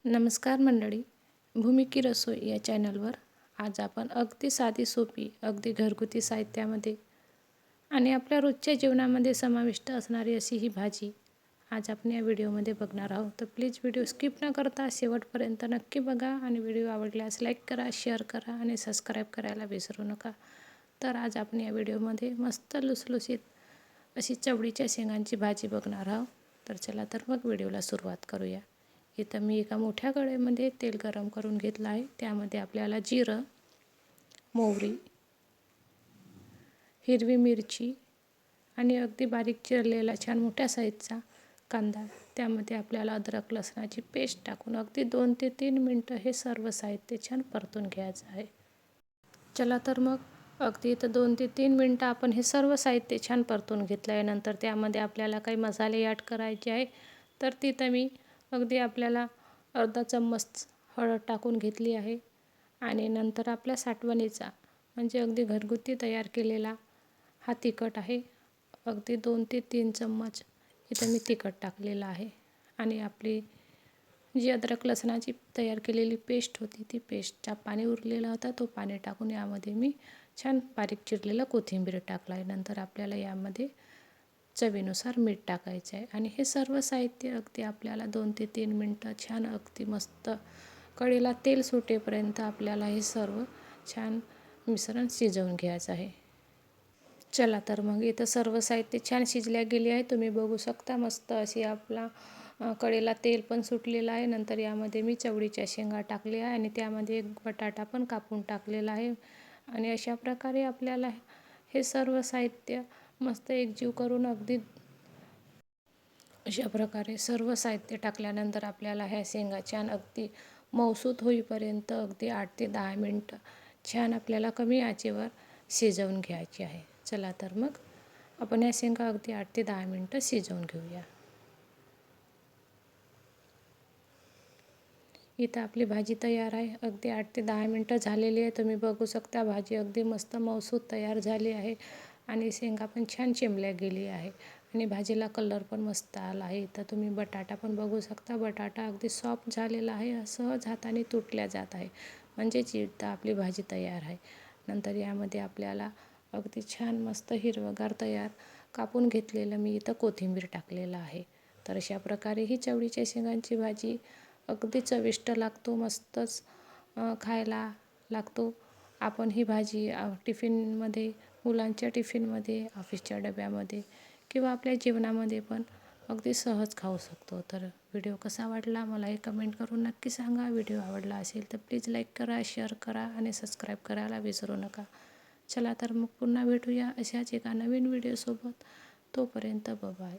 नमस्कार मंडळी, भूमिकी रसोई या चॅनलवर आज आपण अगदी साधी सोपी अगदी घरगुती साहित्यामध्ये आणि आपल्या रोजच्या जीवनामध्ये समाविष्ट असणारी अशी ही भाजी आज आपण या व्हिडिओमध्ये बघणार आहोत. तर प्लीज व्हिडिओ स्किप न करता शेवटपर्यंत नक्की बघा आणि व्हिडिओ आवडल्यास लाईक करा, शेअर करा आणि सबस्क्राईब करायला विसरू नका. तर आज आपण या व्हिडिओमध्ये मस्त लुसलुसीत अशी चवळीच्या शेंगांची भाजी बघणार आहोत. तर चला तर मग व्हिडिओला सुरुवात करूया. इथं मी एका मोठ्या कढईमध्ये तेल गरम करून घेतलं आहे. त्यामध्ये आपल्याला जिरं, मोहरी, हिरवी मिरची आणि अगदी बारीक चिरलेला छान मोठ्या साईजचा कांदा, त्यामध्ये आपल्याला अद्रक लसणाची पेस्ट टाकून अगदी 2 ते 3 मिनटं हे सर्व साहित्य छान परतून घ्यायचं आहे. चला तर मग अगदी इथं 2 ते 3 मिनटं आपण हे सर्व साहित्य छान परतून घेतलं आहे. नंतर त्यामध्ये आपल्याला काही मसाले ॲड करायचे आहे. तर तिथं मी अगदी आपल्याला अर्धा चम्मच हळद टाकून घेतली आहे आणि नंतर आपल्या साठवणीचा म्हणजे अगदी घरगुती तयार केलेला हा तिखट आहे. अगदी 2 ते 3 चम्मच इथं मी तिखट टाकलेलं आहे आणि आपली जी अद्रक लसणाची तयार केलेली पेस्ट होती ती पेस्टचा पाणी उरलेला होता तो पाणी टाकून यामध्ये मी छान बारीक चिरलेला कोथिंबीर टाकला आहे. नंतर आपल्याला यामध्ये चवीनुसार मीठ टाकायचं आहे आणि हे सर्व साहित्य अगदी आपल्याला 2 ते 3 मिनटं छान अगदी मस्त कढईला तेल सुटेपर्यंत आपल्याला हे सर्व छान मिश्रण शिजवून घ्यायचं आहे. चला तर मग इथं सर्व साहित्य छान शिजल्या गेली आहे. तुम्ही बघू शकता मस्त अशी आपला कढईला तेल पण सुटलेलं आहे. नंतर यामध्ये मी चवळीच्या शेंगा टाकल्या आहे आणि त्यामध्ये एक बटाटा पण कापून टाकलेला आहे आणि अशा प्रकारे आपल्याला हे सर्व साहित्य मस्त एकजीव करून अगदी अशा प्रकारे सर्व साहित्य टाकल्यानंतर आपल्याला ह्या शेंगा छान अगदी मऊसूत होईपर्यंत अगदी 8 ते 10 मिनटं छान आपल्याला कमी आचेवर शिजवून घ्यायची आहे. चला तर मग आपण ह्या शेंगा अगदी 8 ते 10 मिनटं शिजवून घेऊया. इथं आपली भाजी तयार आहे. अगदी 8 ते 10 मिनटं झालेली आहे. तुम्ही बघू शकता भाजी अगदी मस्त मऊसूत तयार झाली आहे आणि शेंगा पण छान चिमल्या गेली आहे आणि भाजीला कलर पण मस्त आला आहे. इथं तुम्ही बटाटा पण बघू शकता. बटाटा अगदी सॉफ्ट झालेला आहे, सहज हाताने तुटल्या जात आहे. म्हणजेच इथं आपली भाजी तयार आहे. नंतर यामध्ये आपल्याला अगदी छान मस्त हिरवंगार तयार कापून घेतलेलं मी इथं कोथिंबीर टाकलेलं आहे. तर अशा प्रकारे ही चवळीच्या शेंगांची भाजी अगदी चविष्ट लागतो, मस्तच खायला लागतो. आपण ही भाजी टिफिनमध्ये, मुलांच्या टिफिनमध्ये, ऑफिसच्या डब्यामध्ये किंवा आपल्या जेवणामध्ये पण अगदी सहज खाऊ शकतो. तर व्हिडिओ कसा वाटला मला हे कमेंट करून नक्की सांगा. व्हिडिओ आवडला असेल तर प्लीज लाईक करा, शेअर करा आणि सबस्क्राईब करायला विसरू नका. चला तर मग पुन्हा भेटूया अशाच एका नवीन व्हिडिओसोबत. तोपर्यंत बाय.